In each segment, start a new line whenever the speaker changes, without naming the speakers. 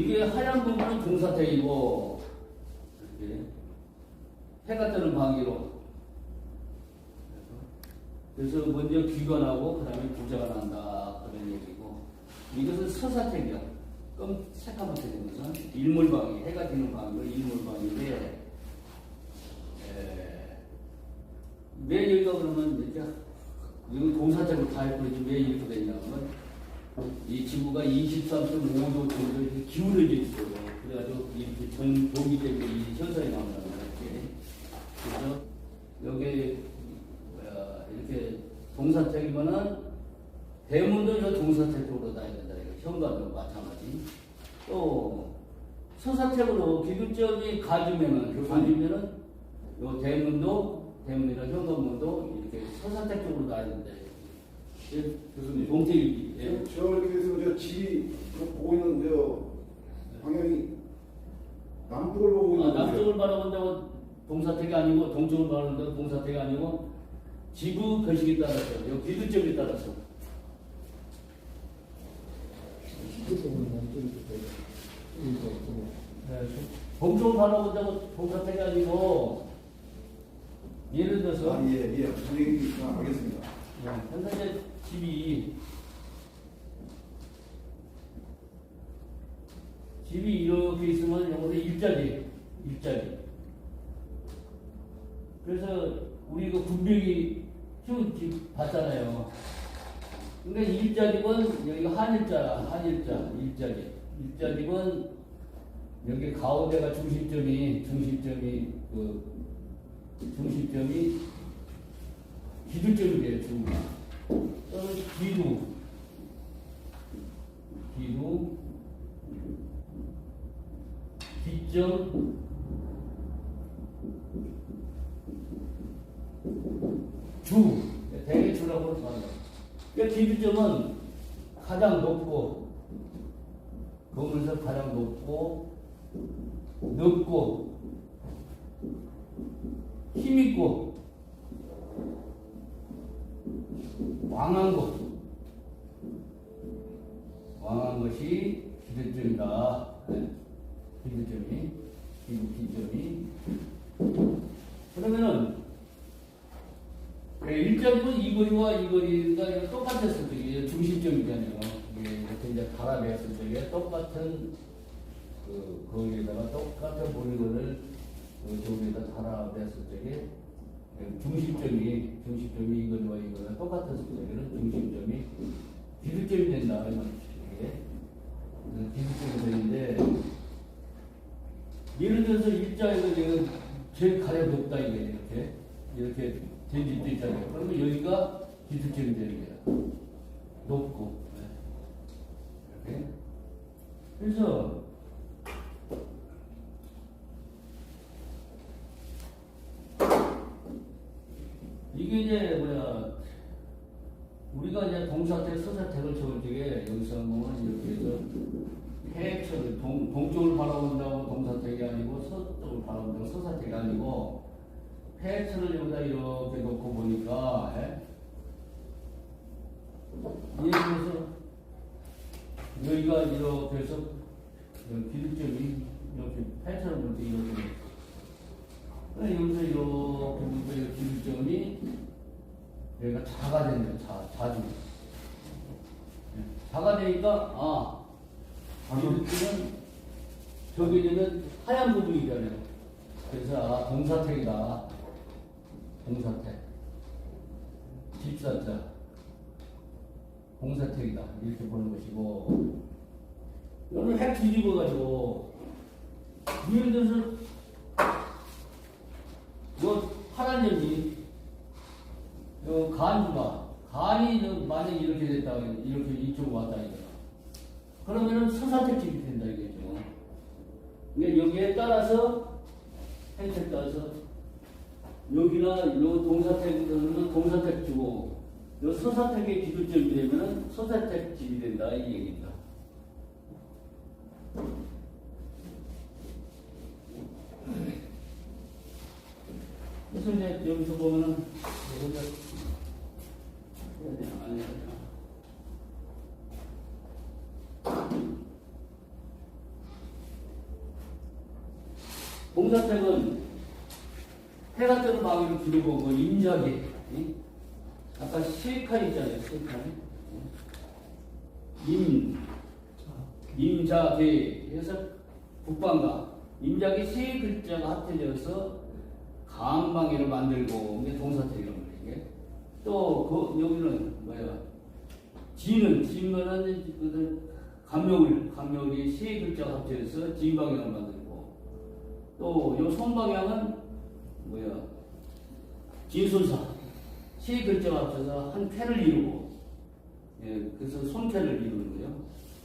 이게 하얀 부분은 동사택이고, 이렇게 해가 뜨는 방위로. 그래서 먼저 귀가 나고, 그 다음에 부자가 난다. 그런 얘기고. 이것은 서사택이야. 그럼 새까맣게 된 것은 일몰방위, 해가 되는 방위로 일몰방위인데, 왜 여기가 그러면 이렇게, 이거 동사택으로 다 했고, 왜 이렇게 되냐면, 이 지구가 23.5도 정도 이렇게 기울어져 있어요. 그래가지고 이렇게 동기 때문에 이 현상이 나온다는 거예요. 그래서 여기 이렇게 동사택이면은 대문도 이거 동사택으로 다야 된다. 현관도 마찬가지. 또 서사택으로 기술적이 가주면은 요 대문이나 현관문도 이렇게 서사택 쪽으로 다야 된다. 예, 교수님, 동택이, 예.
저렇게 해서 저 집이 보고 있는 저 방향이 남쪽을 보고 있는
남쪽을 바라본다고 동사택이 아니고, 동쪽을 바라본다고 동사택이 아니고, 지구 거식에 따라서, 요 기술적에 따라서. 동쪽을 바라본다고 동사택이 아니고, 예를 들어서,
예, 무슨 얘기인지 알겠습니다.
현재 집이 이렇게 있으면 여기서 일자리. 그래서 우리 이거 군병이 키운 집 봤잖아요. 그러니까 일자리건 여기가 일자리건 여기 가운데가 중심점이 기준점이 돼요, 지구가. 또는 기점, 주, 대주라고 합니다. 그러니까 기준점은 가장 높고, 거기서 가장 높고, 넓고, 힘있고, 왕한 것이 기준점이다. 기준점이. 그러면은, 일자리는 이 거리와 이 거리가 똑같았을 적에 중심점이잖아요. 이렇게 이제 갈아냈을 적에 똑같은 거기에다가 똑같은 모리건을 저기에다 갈아냈을 적에 중심점이 이 거리와 이 거리가 똑같았을 적에는 중심점이 기준점이 된다. 이 말이죠. 기준점이 되는데, 예를 들어서 일자에서 지금 제일 가장 높다 이게 이렇게 된 집도 있잖아요. 그러면 여기가 기준점이 되는 거야. 높고. 이렇게. 그래서 이게 이제 우리가 이제 동사택, 서사택을 적을 적에 여기서 보면 이렇게 해서 해처를 동쪽을 바라본다고 동사택이 아니고 서쪽을 바라본다고 서사택이 아니고 해처를 여기다 이렇게 놓고 보니까 예를 들어서 여기가 이렇게 해서 기준점이 이렇게 해처를 볼 때 이렇게 여기서 이렇게 보니까 기준점이 여기가 자가 되네요. 자주 자가 되니까 기준점은 저기는 하얀 부분이잖아요. 그래서 동사택이다. 동사택. 집사자. 동사택이다. 이렇게 보는 것이고, 이거는 핵 뒤집어가지고, 예를 들어서, 요 파란 점이, 요 간이 만약에 이렇게 됐다, 이렇게 이쪽으로 왔다, 이거야. 그러면은 서사택집이 된다, 이거죠. 그러니까 여기에 따라서, 핵에 따라서, 여기나 요 동사택은 동사택 주고, 요 서사택의 기준점이 되면은 서사택 집이 된다, 이 얘기입니다. 그래서 이제 여기서 보면은, 동사택은 해가 뜨는 방위로 기록하고 임자기. 아까 세칸 있잖아요. 세칸. 임자기 해서 북방가. 임자기 세 글자가 합쳐져서 강방위를 만들고 이게 동사택이라고 그래요. 또 여기는 뭐야? 지면은 감묘울이 세 글자가 합쳐져서 진방향을 만들고 또 요 손방향은 뭐야? 진손사 세 글자가 합쳐서 한 태를 이루고 그래서 손태를 이루는 거예요.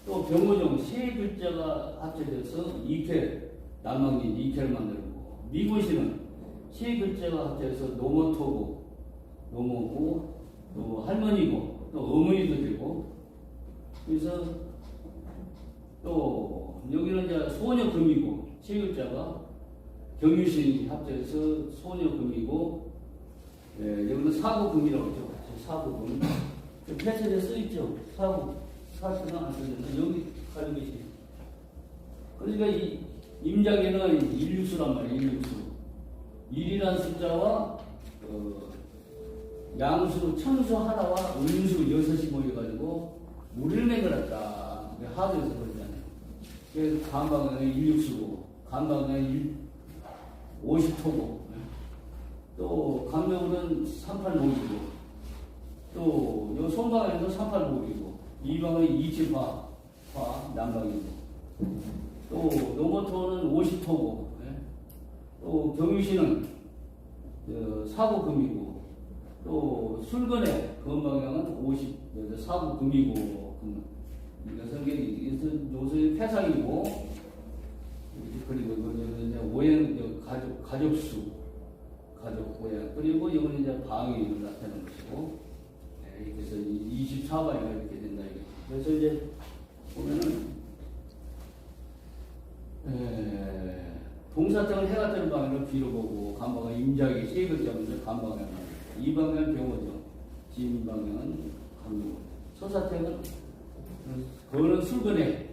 또 병호정 세 글자가 합쳐져서 이태 남방진 이태를 만들고 미고시는 세 글자가 합쳐서 노모토고 노모고 또 할머니고 또 어머니도 되고 그래서 또 여기는 이제 소녀금이고 세 글자가 경유신이 합쳐서 소녀금이고 여기는 사고금이라고 하죠. 사고금 패턴에 써있죠. 사실은 안 써있는데 여기 가는 것이 그러니까 이 임자기는 일육수란 말이에요. 일육수 일이란 숫자와 양수 천수 하나와 음수 여섯이 모여가지고 물을 맹글었다. 하도에서 그러잖아요. 그래서 간방은 일육수고 간방은 50토고 또 간명은 38목이고 또 요 손방에도 38목이고 이 방은 27화 남방이고 또 노모토는 50토고 또 경유시는 사고금이고 또 술건의 건방향은 4구금이고 이것은 요새 패상이고 그리고 이제 오행 가족수 가족 오행 그리고 이거는 이제 방위를 나타내는 것이고 그래서 24방위가 이렇게 된다 이게. 그래서 이제 보면은 동사장을 해가 뜨는 방향으로 뒤로 보고 간방은 임자기 세 글자인데 간방향 이 방향은 병호죠. 진 방향은 감묘. 서사택은 그거는 술근에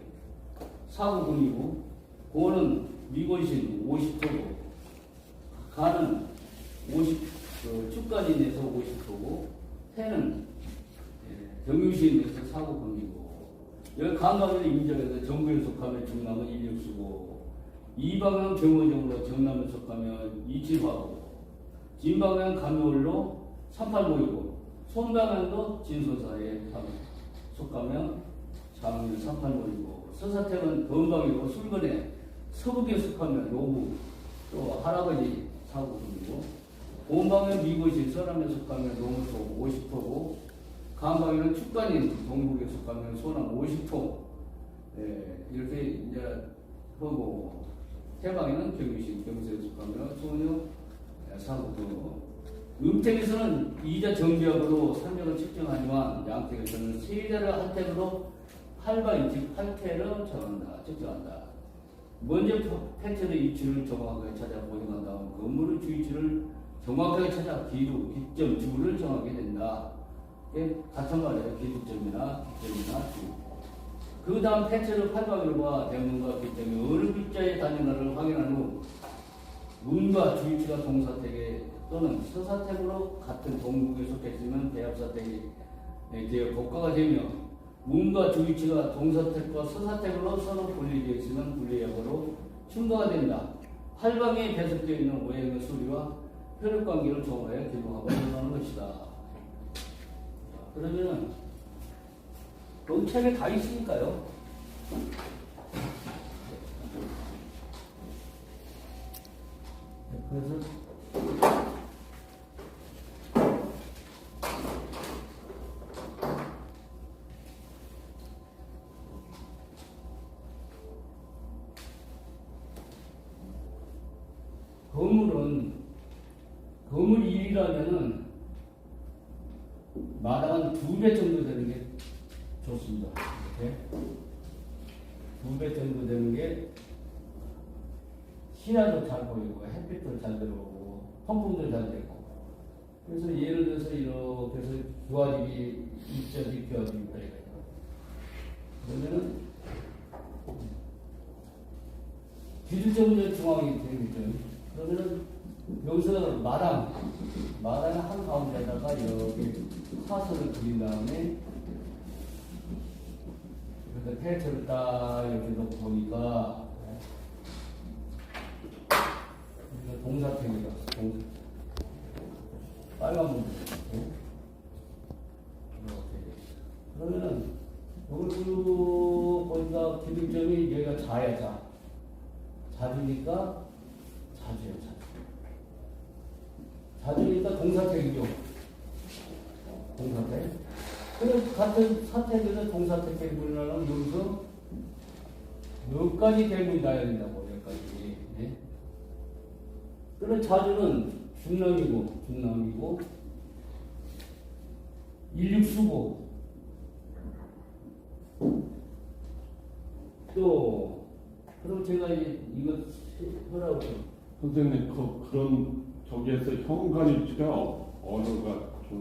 사구금이고 그거는 미곤신 50토고 가는 50축까지 내서 50토고 태는 경유시에서 사구금이고 여기 간방에서 임자에서 정부에 속하면 중남은 일육수고 이 방향 경호정으로 정남에 속하면 이치화고 진방향 감묘울로 38모이고 손방향도 진소사에 속하면 장일 38모이고 서사택은 건방이고 술건에 서북에 속하면 노부 또 할아버지 사구금이고 본방향 미고시 서남에 속하면 노무토 50토고 간방에는 축간인 동북에 속하면 소남 50토 이렇게 이제 하고 해방에는 경유신 경세에 속하면 소녀 사구금 음택에서는 이자 정비학으로 산정을 측정하지만 양택에서는 세대를 한 택으로 8바인 즉 8태를 정한다 측정한다. 먼저 패턴의 위치를 정확하게 찾아 보정한 다음 건물의 주위치를 정확하게 찾아 기루, 기점, 주를 정하게 된다. 같은 말이에요. 기두점이나 기점이나 주. 그 다음 패턴의 8방일과 대문과 기점이 어느 글자의 단위나를 확인한 후 문과 주위치가 동사택에 또는 서사택으로 같은 동국에 속했으면 대합사택이 되어 복가가 되며 문과 주위치가 동사택과 서사택으로 서로 분리되어 있으면 분리약으로 충가가 된다. 8방에 배속되어 있는 오행의 수리와 혈육관계를 정하여 기록하고 일어나는 것이다. 그러면 거기 책에 다 있으니까요. 그래서 건물 1이라면은 마당은 2배 정도 되는 게 좋습니다. 이렇게 2배 정도 되는 게 시야도 잘 보이고 햇빛도 잘 들어오고 통풍도 잘 되고 그래서 예를 들어서 이렇게 해서 교화집이 입자지 교화집이다 이거예요. 그러면은 기술적으로 중앙이 되겠죠. 그러면은 여기서 마당 한 가운데다가 여기 사선을 그린 다음에 그래서 테이프를 딱 이렇게 놓고 보니까 동사택이다. 빨간 문제. 그러면은 여기 쭉 보니까 기둥점이 여기가 자야 자. 자주니까 자주요 자주. 자주니까 동사택이죠. 동사택. 그럼 같은 사택에서 동사택 대문이라면 여기서 여기까지 대문이 나야 된다고 여기까지. 네? 그럼 자주는 중남이고 일육수고 또 그럼 제가 이거 하라고
선생님 그런 저기에서 현관일지가 언어가 좀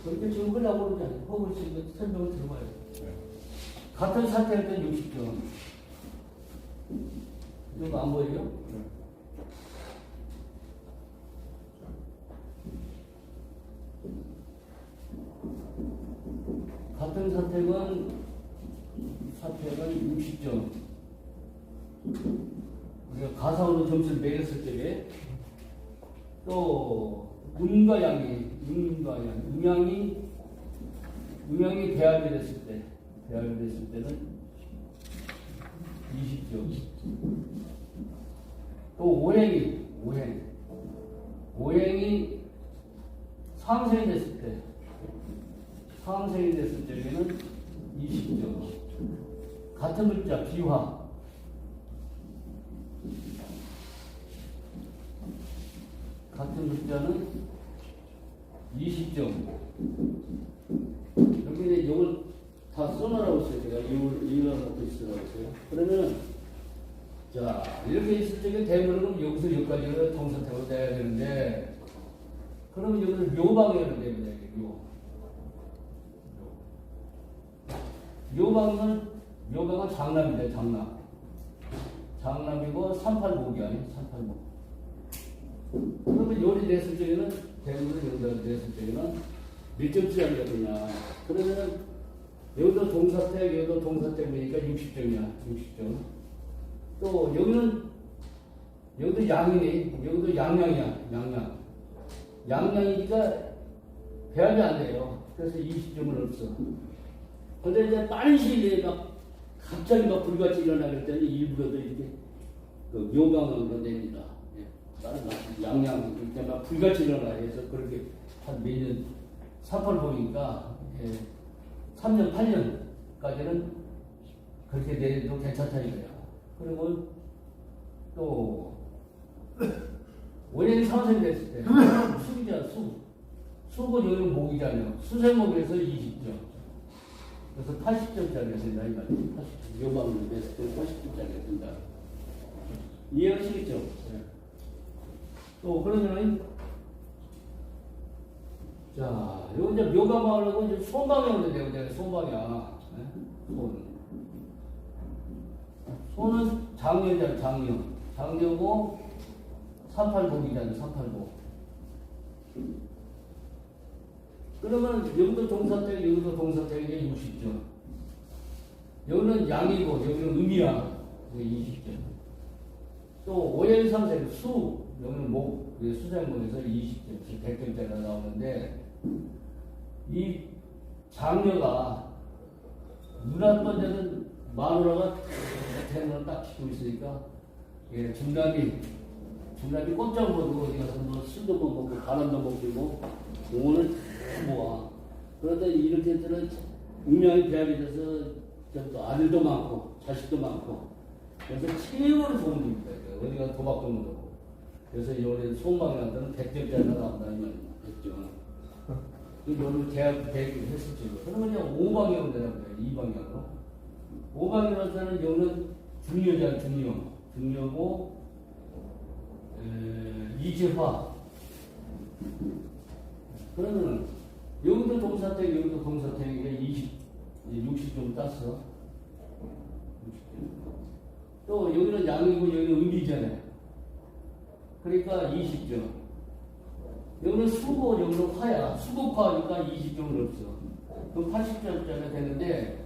그렇게 지금 하려고 그러지 않아요. 허글 씨 설명을 들어봐요.
네.
같은 사태일 땐 60점. 이거 안 보여요?
네.
같은 사택은 60점. 우리가 가상으로 점수를 매겼을 때에 또 음과 양이 음양이 대합이 됐을 때는 20점. 또 오행이 상생이 됐을 때에는 20점. 같은 글자 비화. 같은 글자는 20점. 여기는 이걸 다 써놓으라고 했어요. 제가 이걸 놓고 있으라고 했어요. 그러면 자 이렇게 있을 적에 대문은 여기서 여기까지는 동사택으로 돼야 되는데 그러면 여기서 묘방해야 됩니다. 묘방은 장남입니다. 장남이고 385기 아니에요. 385. 그러면 요리 냈을 적에는 대부분 여기다 냈을 적에는 몇 점짜리 되냐? 그러면은 여기도 동사택 보니까 60점이야. 60점. 또 여기도 양이네. 여기도 양양이야. 양양이니까 배합이 안 돼요. 그래서 20점을 없어. 근데 이제 빠른 시일에 갑자기 불같이 일어나기 때문에 일부러도 이렇게 묘방으로 냅니다. 양양 이렇게 불같이 일어나야 해서 그렇게 한 몇 년 3월 보니까 3년 8년까지는 그렇게 내도 괜찮다 이거야. 그리고 또 원래는 상승이 됐을 때 수이잖아. 수고 여기는 목이잖아요. 수생목에서 20점. 그래서 80점짜리가 된다 이 말이야. 묘방으로 냈을 때 80점짜리가 된다. 이해하시겠죠? 네. 또 그러면은 자, 요 이제 묘방하고 이제 손방향으로 되거든요. 손방향. 손은 장녀잖아. 장녀고 386이잖아. 386. 그러면 여기도 동사택이 60점. 여기는 양이고 여기는 음이야. 20점. 또 오행삼색 여기는 목, 수생목에서 20점, 100점짜리가 나오는데 이 장녀가 눈앞번 데는 마누라가 대문을 딱 치고 있으니까 중남이 꼼짝 못하고 어디 가서 뭐 술도 못 먹고 바람도 못 피고 오늘 다 모아. 그런데 이렇게 때는 운명이 배합이 돼서 아들도 많고 자식도 많고 그래서 최고로 좋은 일입니다. 어디가 도박도 못하고. 그래서 이번에 소망이한테는 100점짜리가 나온다 이 말이야. 100점. 오늘 대학 했을 때 그러면 그냥 5방향으로 되는 거예요. 2방향으로. 5방향으로 하는 여기는 중요잖아. 중요고 이지화. 그러면 여기도 동사택 이게 60점 땄어. 60점. 또 여기는 양이고 여기는 음이잖아요. 그러니까 20점. 여기는 수고, 여기는 화야. 수고화니까 20점은 없어. 그럼 80점짜리 되는데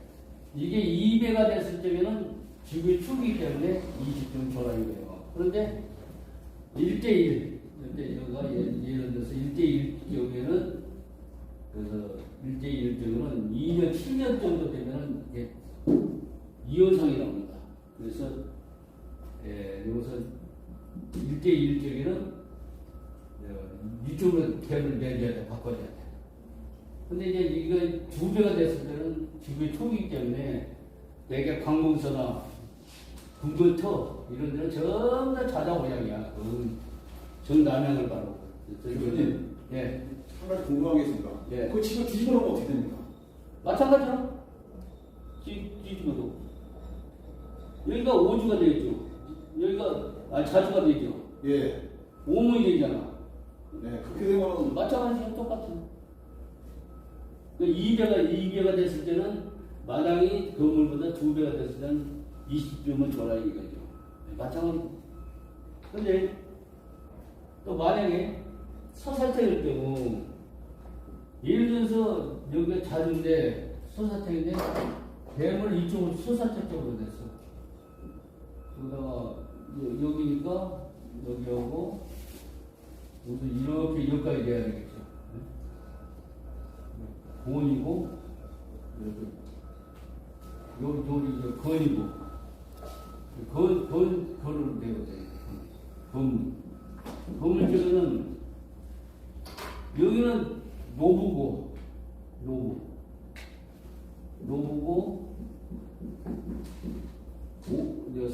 이게 2배가 됐을 때면은 지구의 축이기 때문에 20점 줘라 이거예요. 그런데 1대1, 여기가 예를 들어서 1대1 경우에는 그래서 1대1 경우는 2년, 7년 정도 되면은 이게 이혼상이 나옵니다. 그래서 여기서 1대1 경우에는 이쪽으로 갭을 내줘야 돼, 바꿔줘야 돼. 근데 이제 이거 2배가 됐을 때는 지구의 초기이기 때문에 내게 관공서나 금거터 이런 데는 전부 다 자자 모양이야. 정남향을 바로.
교수님,
예.
한 가지 궁금한 게 있습니다.
예.
그 집을 뒤집어 놓으면 어떻게 됩니까?
마찬가지로 뒤집어도 여기가 오주가 되겠죠. 여기가 자주가 되죠.
예.
오문이 되잖아.
네, 그렇게 되면
마찬가지로 똑같은. 2배가 됐을 때는 마당이 건물보다 2배가 됐을 때는 20점을 줘라 이거죠. 마찬가지. 근데 또 만약에 서사택일 경우 예를 들어서 여기가 자주인데 서사택인데 대물 이쪽으로 서사택 쪽으로 됐어. 그러다가 여기니까 여기하고 우선 이렇게 여기까지 돼야 되겠죠. 본이고 여기 이제 건이고 건으로 되어야 돼. 건물 쪽에는 여기는 노부고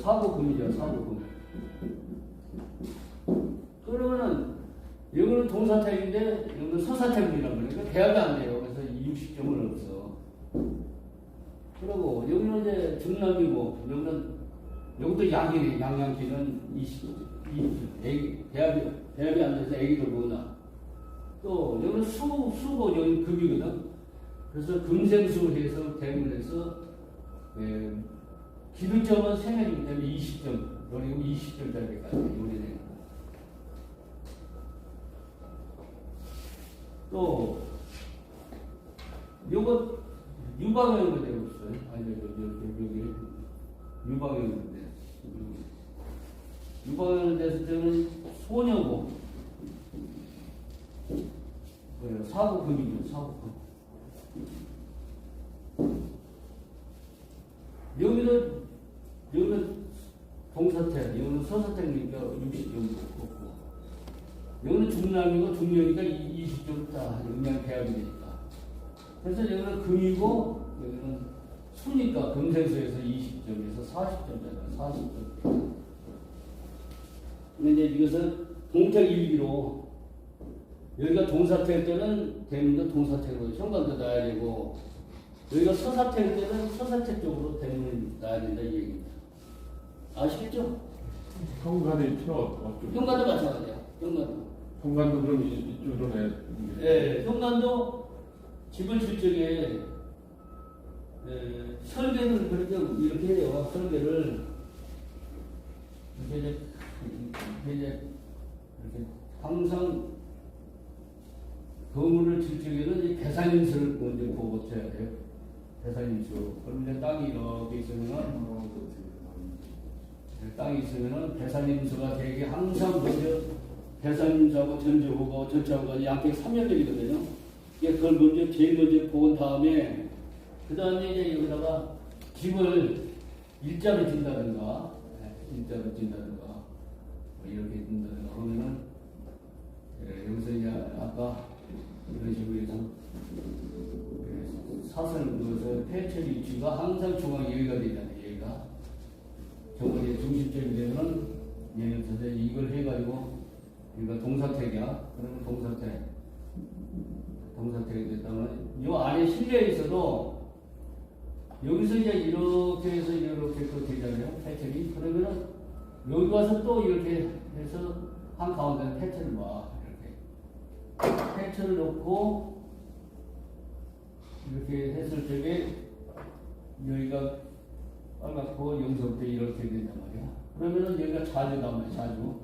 사고금이죠. 사고금. 그러면은 여기는 동사택인데 여기는 서사택이란 말이니까 대합이 안 돼요. 그래서 60점은 없어. 그리고 여기는 이제 중남이고 여기도 양이네. 양양기는 20 대합이 안 돼서 애기도 못나. 또 여기는 수고 여기 금이거든. 그래서 금생수 해서 대문에서 기득점은 생활이기 때문에 20점. 그리고 20점짜리까지 요리네. 또 요거 유방형으로 되고 있어요. 아니 여기 유방형인데 유방형으로 됐을 때는 소녀고 사고금이죠. 사고금. 여기는 동사택, 여기는 서사택이니까 60점 없고 여기는 중남이고 중년이니까 20점 다 영양 배합이 되니까. 그래서 여기는 금이고 여기는 수니까 금생수에서 20점에서 40점짜리 40점. 근데 이제 이것은 동택 일기로 여기가 동사택일 때는 대문도 동사택으로 현관도 놔야 되고 여기가 서사택일 때는 서사택 쪽으로 대문을 놔야 된다 이 얘기입니다. 아시겠죠?
현관이 필요 없죠.
현관도 마찬가지야.
현관도 그럼 이쪽으로 내.
네, 현관도 집을 질 적에 설계를 그렇게 이렇게 해요. 설계를 이렇게 항상 건물을 질 적에는 이 배산임수를 먼저 보고 쳐야 돼요. 배산임수. 그럼 이제 땅이 이렇게 있으면은 땅이 있으면은 배산임수가 되게 항상 먼저 배산임수하고 전주호고 전차호가 양쪽 3연결이거든요. 그걸 먼저 제일 먼저 본 다음에 그 다음에 이제 여기다가 집을 일자로 진다든가 뭐 이렇게 진다든가 하면은 여기서 이제 아까 이런 식으로 해서 사선을 넣어서 폐철 위치가 항상 중앙 여기가 되잖아요. 여기가 정원의 중심점이 되면은 얘는 선생님 이걸 해가지고 여기가 동사택이야. 그러면 동사택이 됐다면 이 안에 실내에 있어도 여기서 이제 이렇게 해서 이렇게 또 되잖아요. 패턴이. 그러면은 여기 와서 또 이렇게 해서 한 가운데 패턴을 봐. 이렇게. 패턴을 놓고 이렇게 했을 적에 여기가 빨갛고 여기서부터 이렇게 된단 말이야. 그러면은 여기가 자주단 말이야. 자주.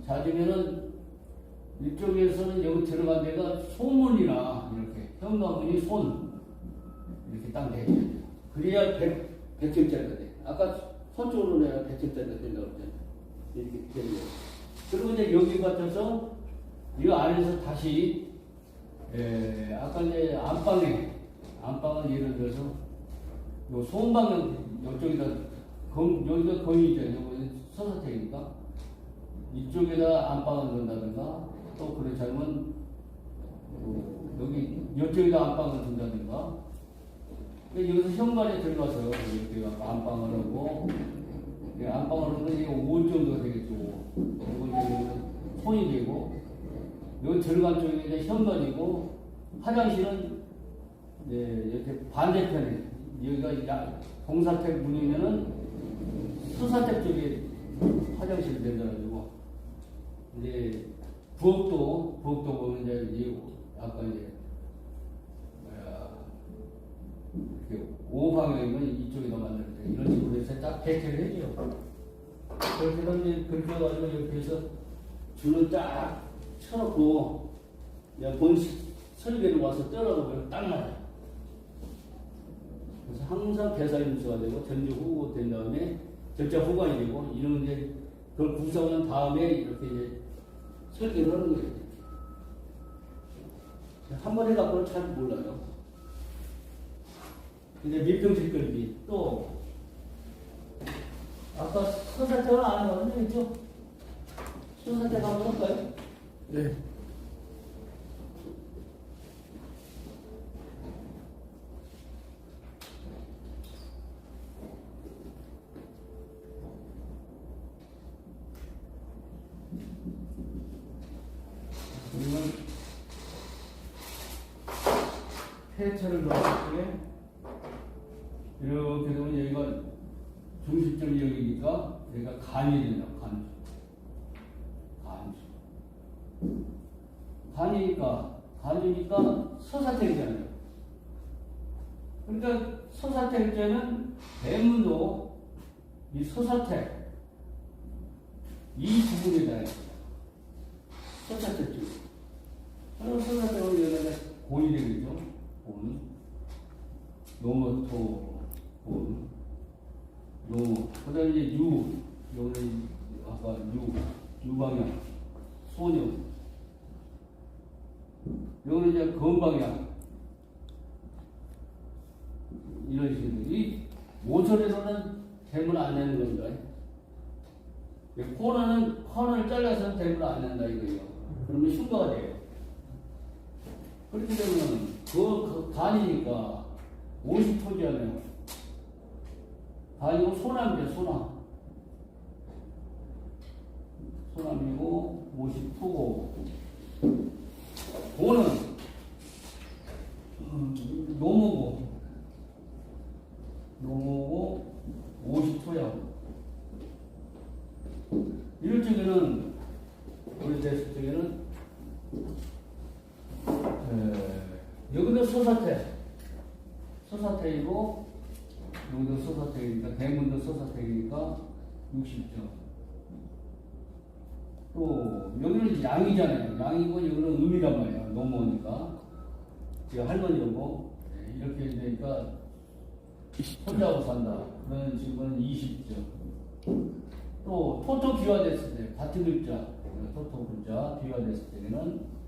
자주면은 이쪽에서는 여기 들어간 데가 소문이나 이렇게 현관문이 손 이렇게 딱 되게 돼요. 그래야 100층짜리가 돼. 아까 서쪽으로 내가 100층짜리가 된다고 했잖아. 이렇게 되는 거예요. 그리고 이제 여기 같아서 이 안에서 다시 아까 이제 안방을 예를 들어서 요 소음방은 이쪽에다 여기가 거의 있잖아요. 여기 서사택이니까 이쪽에다 안방을 넣는다든가 또 그렇지 않으면 여기 이쪽에다 안방을 둔다든가 여기서 현관에 들어가서 이렇게 안방을 하고 안방을 하면 이게 5 정도가 되겠죠. 그리고 이제 손이 되고 여기 들어간 쪽이 이제 현관이고 화장실은 이렇게 반대편에 여기가 동사택 문이면은 서사택 쪽에 화장실이 된다가지고 이제 부엌도 보면 이제 아까 이제 이렇게 5방향이면 이쪽에다 만들었대. 이런 식으로 해서 딱 대체를 해줘요. 그렇게 해서 이제 그렇게 해가지고 이렇게 해서 줄을 딱 쳐놓고 본 설계를 와서 떨어보면 딱 맞아요. 그래서 항상 배사임수가 되고 전주 후보 된 다음에 절자 후관이 되고 이러면 이제 그걸 구성한 다음에 이렇게 이제 설계를 하는 거예요. 한 번 해갖고는 잘 몰라요. 이제 밀평 끓이기 또 아까 서사태는 안 해봤는데 있죠? 서사태 한번 할까요?
네.
그러면 폐차를 넣었을 때 이렇게 되면 여기가 중심점이 여기니까 여기가 간이 된다. 간이니까 서사택이잖아요. 그러니까 서사택 때는 대문도 이 서사택 이 부분에다 서사택 쪽. 서사택은 여기가 곤이 되겠죠. 곤. 노모토 곤. 노모. 그 다음에 이제 여기는 아까 유방향. 소녀. 여기는 이제 건방향. 이런 식으로. 이 모서리로는 대문 안 내는 겁니다. 코너를 잘라서 대문 안 낸다 이거예요. 그러면 흉가가 돼요. 그렇게 되면 그 간이니까 50토지잖아요. 간이고 소남이죠, 소남. 소남이고 50토고. 고는 노무고 50토야. 이럴 적에는 우리 됐을 적에는 여기도 서사택이고 여기도 서사택이니까 대문도 서사택이니까 60점. 또 여기는 양이잖아요. 양이고 여기는 음이란 말이야. 노모니까 제가 할머니고 이렇게 되니까 혼자하고 산다. 그런 식으로는 20점. 또 토토 비화됐을 때 같은 글자 토토 글자 비화됐을 때는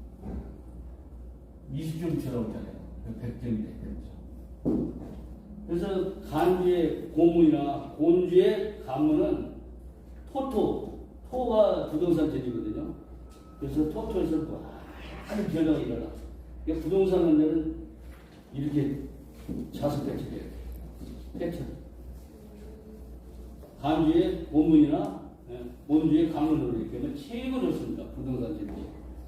20점처럼 있잖아요. 100점이 되겠죠. 그래서 간주의 고문이나 곤주의 간문은 토가 부동산 재질이거든요. 그래서 토토에서 많은 변화가 일어나. 그러니까 부동산 원래는 이렇게 자석 배치돼요. 배치. 간주의 고문이나 곤주의 간문으로 이렇게 하면 최고 좋습니다. 부동산 재질.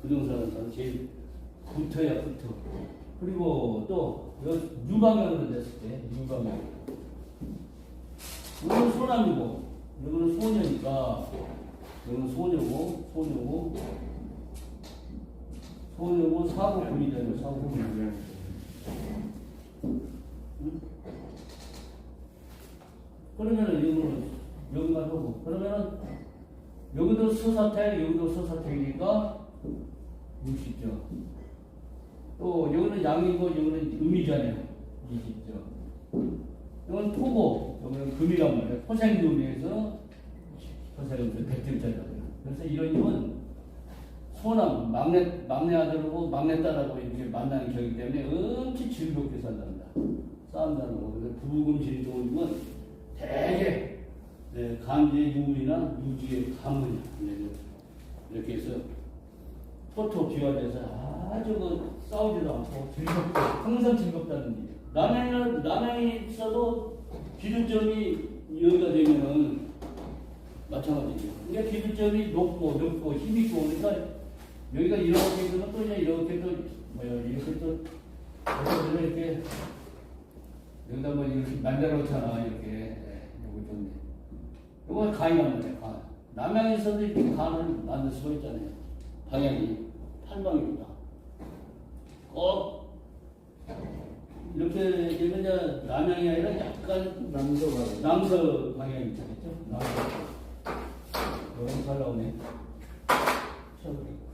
부동산은 제일 붙어야 붙어. 그리고 또 유방향으로 됐을 때 유방향. 이거는 소남이고 이거는 소녀니까 이거는 소녀고 사고 분이잖아요. 사고 분. 그러면은 여기만 하고 그러면은 여기도 서사택 여기도 서사택이니까 60점. 또 여기는 양이고 여기는 음이잖아요. 20점. 이건 토고 여기는 금이란 말이에요. 토생금에서 토생금 100점짜리라고요. 그래서 이런 힘은 소남 막내 아들하고 막내 딸하고 이렇게 만나는 경우이기 때문에 엄청 즐겁게 산답니다. 싸움다는 거. 그래서 부금실이 좋은 건 되게 간지의 유물이나 유지의 가문이야. 이렇게 해서 토토 귀환해서 아주 그 싸우지도 않고 즐겁고 항상 즐겁다는 얘기예요. 남양이 있어도 기준점이 여기가 되면은 마찬가지예요. 그러니까 기준점이 높고 넓고 힘있고 그러니까 여기가 이렇게 되면 또 이제 이렇게 또 이렇게 또 이렇게 여기다 뭐 이렇게 만들어 놓잖아 이렇게 요거 좋네. 요거 간이란 말이야 간. 남양에서도 이렇게 간을 만들 수가 있잖아요. 방향이 팔방입니다. 꼭 이렇게 되면 남양이 아니라 약간 남서 방향이 있겠죠. 남서. 너무 잘 나오네. 쳐버리고.